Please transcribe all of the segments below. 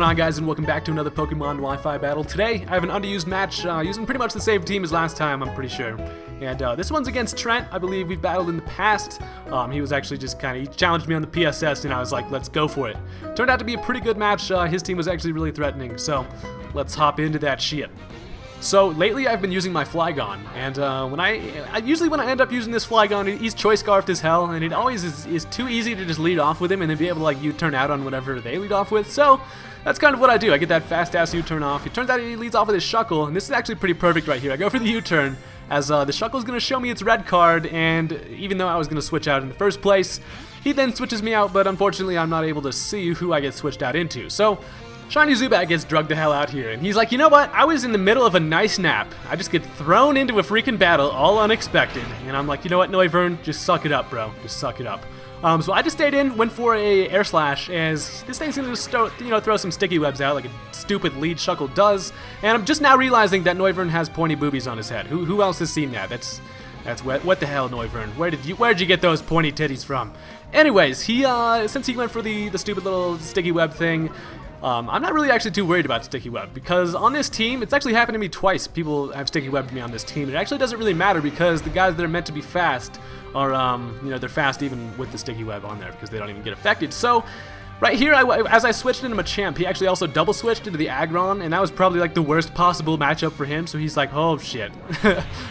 going on, guys, and welcome back to another Pokemon Wi-Fi battle. Today, I have an underused match using pretty much the same team as last time, I'm pretty sure. And this one's against Trent. I believe we've battled in the past. He was actually just he challenged me on the PSS, and I was like, let's go for it. Turned out to be a pretty good match. His team was actually really threatening, so let's hop into that shit. So lately I've been using my Flygon, and usually when I end up using this Flygon, he's choice scarfed as hell, and it always is too easy to just lead off with him and then be able to like U-turn out on whatever they lead off with. So that's kind of what I do. I get that fast ass U-turn off. It turns out he leads off with his Shuckle, and this is actually pretty perfect right here. I go for the U-turn as the Shuckle's gonna show me its red card, and even though I was gonna switch out in the first place, he then switches me out, but unfortunately I'm not able to see who I get switched out into. So Shiny Zubat gets drugged the hell out here, and he's like, you know what, I was in the middle of a nice nap. I just get thrown into a freaking battle, all unexpected. And I'm like, you know what, Noivern, just suck it up, bro. Just suck it up. So I just stayed in, went for a Air Slash, as this thing's gonna just throw some sticky webs out like a stupid lead Shuckle does. And I'm just now realizing that Noivern has pointy boobies on his head. Who else has seen that? That's what the hell, Noivern? Where'd you get those pointy titties from? Anyways, since he went for the stupid little sticky web thing, I'm not really actually too worried about sticky web, because on this team, it's actually happened to me twice. People have sticky webbed me on this team. It actually doesn't really matter, because the guys that are meant to be fast are, they're fast even with the sticky web on there, because they don't even get affected. So right here, as I switched into Machamp, he actually also double switched into the Aggron, and that was probably like the worst possible matchup for him. So he's like, oh shit.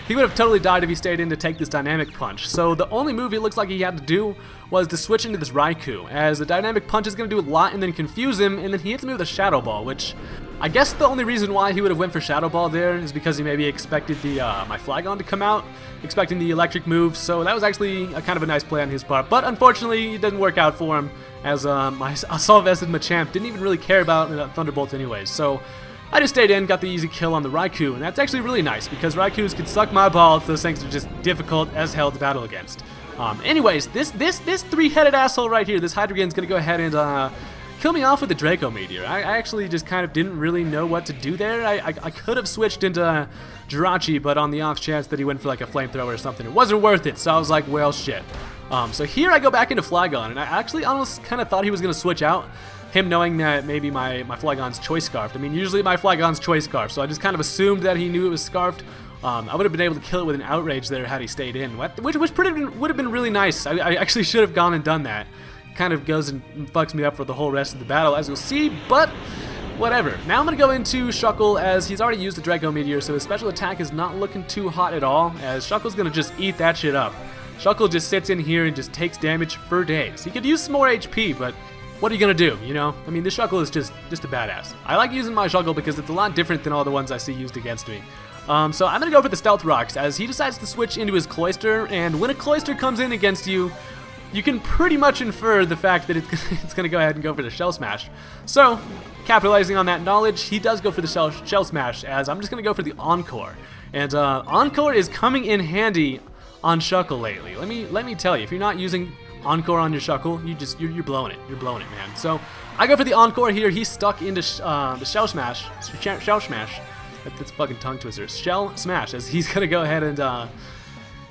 He would have totally died if he stayed in to take this Dynamic Punch. So the only move it looks like he had to do was to switch into this Raikou, as the Dynamic Punch is going to do a lot and then confuse him, and then he hits me with a Shadow Ball, which I guess the only reason why he would have went for Shadow Ball there is because he maybe expected my Flygon to come out, expecting the electric move. So that was actually kind of a nice play on his part, but unfortunately it didn't work out for him, as my Assault Vested Machamp didn't even really care about Thunderbolt anyways. So I just stayed in, got the easy kill on the Raikou, and that's actually really nice, because Raikous can suck my balls. Those things are just difficult as hell to battle against. Anyways, this three-headed asshole right here, this Hydreigon's gonna go ahead and kill me off with the Draco Meteor. I actually just kind of didn't really know what to do there. I could have switched into Jirachi, but on the off chance that he went for like a flamethrower or something, it wasn't worth it. So I was like, well, shit. So here I go back into Flygon, and I actually almost kind of thought he was gonna switch out, him knowing that maybe my Flygon's choice scarfed. I mean, usually my Flygon's choice scarfed, so I just kind of assumed that he knew it was scarfed. I would have been able to kill it with an Outrage there had he stayed in, which would have been really nice. I actually should have gone and done that. Kind of goes and fucks me up for the whole rest of the battle, as you'll see, but whatever. Now I'm going to go into Shuckle, as he's already used the Draco Meteor, so his special attack is not looking too hot at all, as Shuckle's going to just eat that shit up. Shuckle just sits in here and just takes damage for days. He could use some more HP, but what are you going to do, you know? I mean, this Shuckle is just a badass. I like using my Shuckle because it's a lot different than all the ones I see used against me. So I'm going to go for the Stealth Rocks, as he decides to switch into his Cloyster, and when a Cloyster comes in against you, you can pretty much infer the fact that it's going to go ahead and go for the Shell Smash. So, capitalizing on that knowledge, he does go for the Shell Smash, as I'm just going to go for the Encore. And Encore is coming in handy on Shuckle lately. Let me tell you, if you're not using Encore on your Shuckle, you're blowing it. You're blowing it, man. So, I go for the Encore here. He's stuck into the Shell Smash. Shell Smash. That's a fucking tongue twister. Shell Smash, as he's going to go ahead and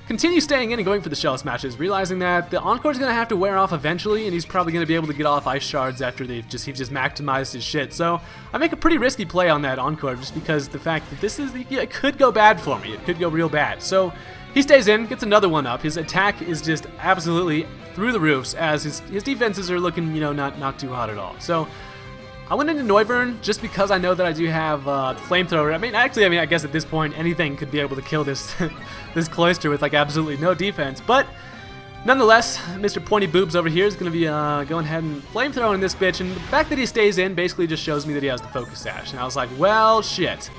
continue staying in and going for the Shell Smashes, realizing that the Encore's going to have to wear off eventually, and he's probably going to be able to get off Ice Shards after he's just maximized his shit. So I make a pretty risky play on that Encore, just because the fact that it could go bad for me. It could go real bad. So he stays in, gets another one up. His attack is just absolutely through the roofs, as his defenses are looking, not too hot at all. So I went into Noivern just because I know that I do have the Flamethrower. I guess at this point anything could be able to kill this this Cloyster with like absolutely no defense. But nonetheless, Mr. Pointy Boobs over here is going to be going ahead and Flamethrowing this bitch. And the fact that he stays in basically just shows me that he has the Focus Sash. And I was like, well, shit.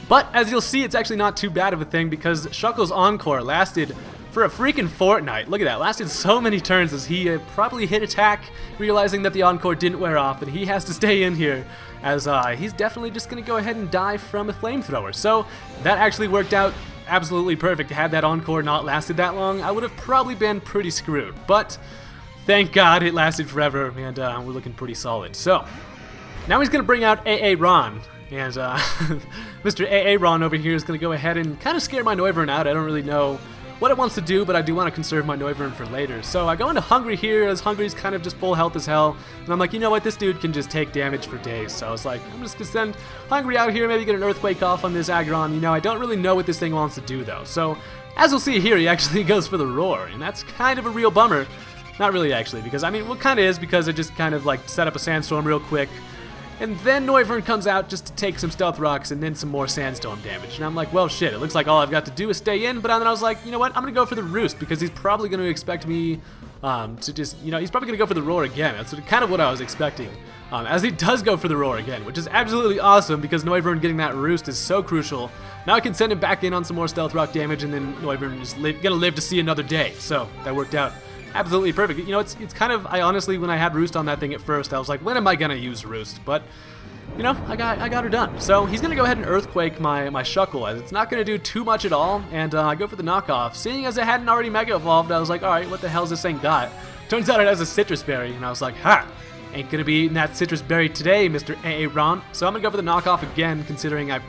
But as you'll see, it's actually not too bad of a thing, because Shuckle's Encore lasted for a freaking fortnight. Look at that, lasted so many turns, as he probably hit attack, realizing that the Encore didn't wear off, and he has to stay in here, as he's definitely just going to go ahead and die from a Flamethrower. So that actually worked out absolutely perfect. Had that Encore not lasted that long, I would have probably been pretty screwed. But thank God it lasted forever, and we're looking pretty solid. So now he's going to bring out AA Ron. And Mr. AA Ron over here is going to go ahead and kind of scare my Noivern out. I don't really know what it wants to do, but I do want to conserve my Noivern for later. So I go into Hungry here, as Hungry's kind of just full health as hell, and I'm like, you know what, this dude can just take damage for days. So I was like, I'm just gonna send Hungry out here, maybe get an Earthquake off on this Aggron. You know, I don't really know what this thing wants to do though. So as we'll see here, he actually goes for the Roar, and that's kind of a real bummer. Not really actually, because I mean, well, kind of is, because it just kind of like set up a Sandstorm real quick. And then Noivern comes out just to take some Stealth Rocks and then some more Sandstorm damage. And I'm like, well, shit, it looks like all I've got to do is stay in. But then I was like, you know what, I'm going to go for the Roost, because he's probably going to expect me to just, you know, he's probably going to go for the Roar again. That's kind of what I was expecting. As he does go for the Roar again, which is absolutely awesome, because Noivern getting that Roost is so crucial. Now I can send him back in on some more Stealth Rock damage, and then Noivern is going to live to see another day. So that worked out absolutely perfect. You know, it's kind of, I honestly, when I had Roost on that thing at first, I was like, when am I gonna use Roost? But you know, I got her done. So he's gonna go ahead and Earthquake my Shuckle, as it's not gonna do too much at all, and I go for the knockoff. Seeing as it hadn't already Mega Evolved, I was like, alright, what the hell's this thing got? Turns out it has a Citrus Berry, and I was like, ha! Ain't gonna be eating that Citrus Berry today, Mr. Aaron. So I'm gonna go for the knockoff again, considering I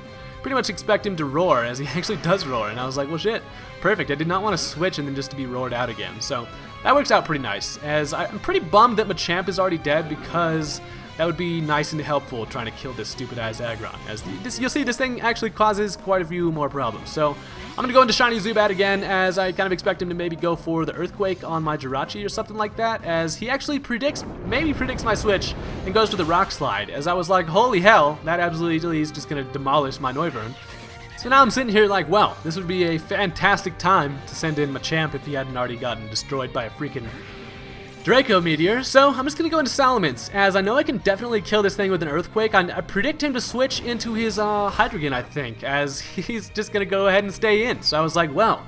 pretty much expect him to roar, as he actually does roar, and I was like, well shit, perfect. I did not want to switch and then just to be roared out again. So that works out pretty nice, as I'm pretty bummed that Machamp is already dead, because that would be nice and helpful trying to kill this stupid-ass Aggron. As you'll see, this thing actually causes quite a few more problems. So I'm going to go into Shiny Zubat again, as I kind of expect him to maybe go for the Earthquake on my Jirachi or something like that, as he actually maybe predicts my switch and goes for the Rock Slide, as I was like, holy hell, that absolutely is just going to demolish my Noivern. So now I'm sitting here like, well, this would be a fantastic time to send in Machamp if he hadn't already gotten destroyed by a freaking Draco Meteor. So I'm just going to go into Salamence, as I know I can definitely kill this thing with an Earthquake. I predict him to switch into his Hydreigon, I think, as he's just going to go ahead and stay in. So I was like, well,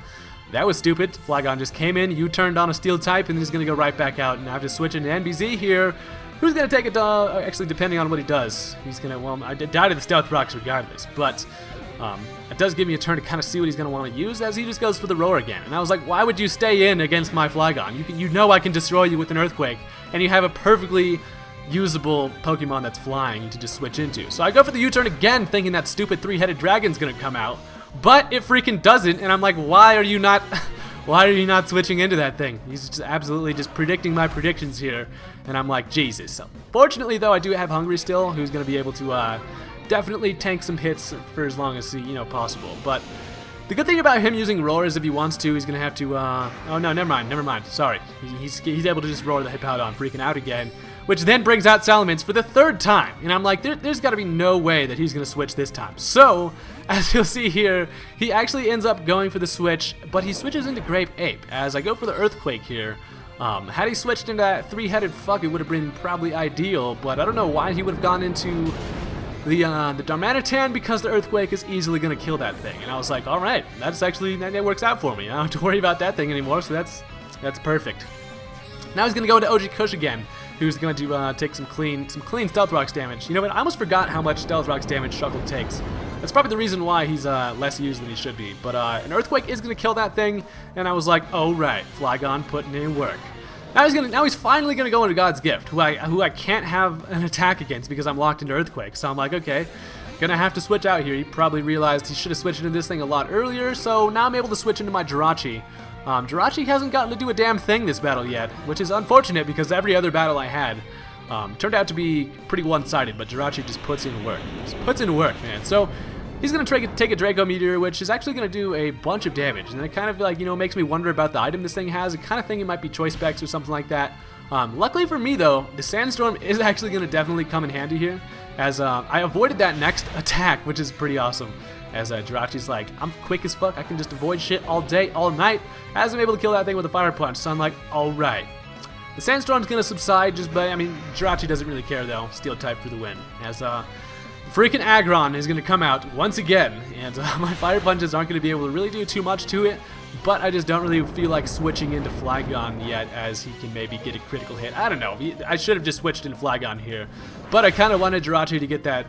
that was stupid. Flygon just came in, U-turned on a Steel type, and he's going to go right back out, and I have to switch into NBZ here. Who's going to take it, actually, depending on what he does. He's going to, well, I die to the Stealth Rocks regardless, but it does give me a turn to kind of see what he's going to want to use, as he just goes for the Roar again. And I was like, why would you stay in against my Flygon? You know I can destroy you with an Earthquake, and you have a perfectly usable Pokemon that's flying to just switch into. So I go for the U-turn again, thinking that stupid three-headed dragon's going to come out, but it freaking doesn't, and I'm like, why are you not switching into that thing? He's just absolutely just predicting my predictions here, and I'm like, Jesus. So fortunately, though, I do have Hungry still, who's going to be able to definitely tank some hits for as long as possible. But the good thing about him using Roar is if he wants to, he's gonna have to oh no, never mind, sorry. He's able to just roar the Hippowdon freaking out again, which then brings out Salamence for the third time, and I'm like, there's gotta be no way that he's gonna switch this time. So as you'll see here, he actually ends up going for the switch, but he switches into Grape Ape, as I go for the Earthquake here. Had he switched into that three-headed fuck, it would have been probably ideal, but I don't know why he would have gone into the Darmanitan, because the Earthquake is easily going to kill that thing. And I was like, alright, that works out for me. I don't have to worry about that thing anymore, so that's perfect. Now he's going to go into OG Kush again, who's going to take some clean Stealth Rocks damage. You know what, I almost forgot how much Stealth Rocks damage Shuckle takes. That's probably the reason why he's less used than he should be. But an Earthquake is going to kill that thing, and I was like, oh right, Flygon putting in work. Now he's finally gonna go into God's Gift, who I can't have an attack against because I'm locked into Earthquake. So I'm like, okay, gonna have to switch out here. He probably realized he should have switched into this thing a lot earlier. So now I'm able to switch into my Jirachi. Jirachi hasn't gotten to do a damn thing this battle yet, which is unfortunate because every other battle I had turned out to be pretty one-sided. But Jirachi just puts in work. Just puts in work, man. So he's going to take a Draco Meteor, which is actually going to do a bunch of damage. And it kind of like, makes me wonder about the item this thing has. I kind of think it might be Choice Specs or something like that. Luckily for me, though, the Sandstorm is actually going to definitely come in handy here, as I avoided that next attack, which is pretty awesome. As Jirachi's like, I'm quick as fuck, I can just avoid shit all day, all night, as I'm able to kill that thing with a Fire Punch. So I'm like, alright. The Sandstorm's going to subside, Jirachi doesn't really care, though. Steel type for the win. As freaking Aggron is going to come out once again, and my Fire Punches aren't going to be able to really do too much to it, but I just don't really feel like switching into Flygon yet, as he can maybe get a critical hit. I don't know, I should have just switched into Flygon here, but I kind of wanted Jirachi to get that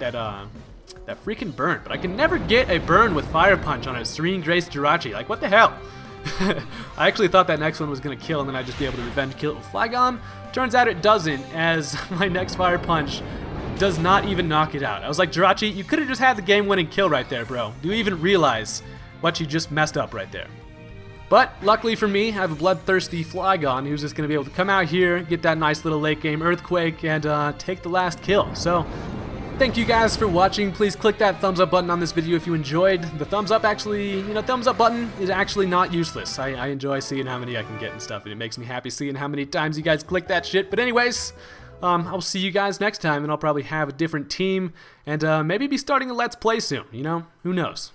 freaking burn, but I can never get a burn with Fire Punch on a Serene Grace Jirachi. Like, what the hell? I actually thought that next one was going to kill, and then I'd just be able to revenge kill it with Flygon. Turns out it doesn't, as my next Fire Punch does not even knock it out. I was like, Jirachi, you could have just had the game-winning kill right there, bro. Do you even realize what you just messed up right there? But luckily for me, I have a bloodthirsty Flygon who's just going to be able to come out here, get that nice little late game Earthquake, and take the last kill. So thank you guys for watching. Please click that thumbs up button on this video if you enjoyed. The thumbs up actually, thumbs up button is actually not useless. I enjoy seeing how many I can get and stuff, and it makes me happy seeing how many times you guys click that shit. But anyways, I'll see you guys next time, and I'll probably have a different team, and maybe be starting a Let's Play soon, who knows.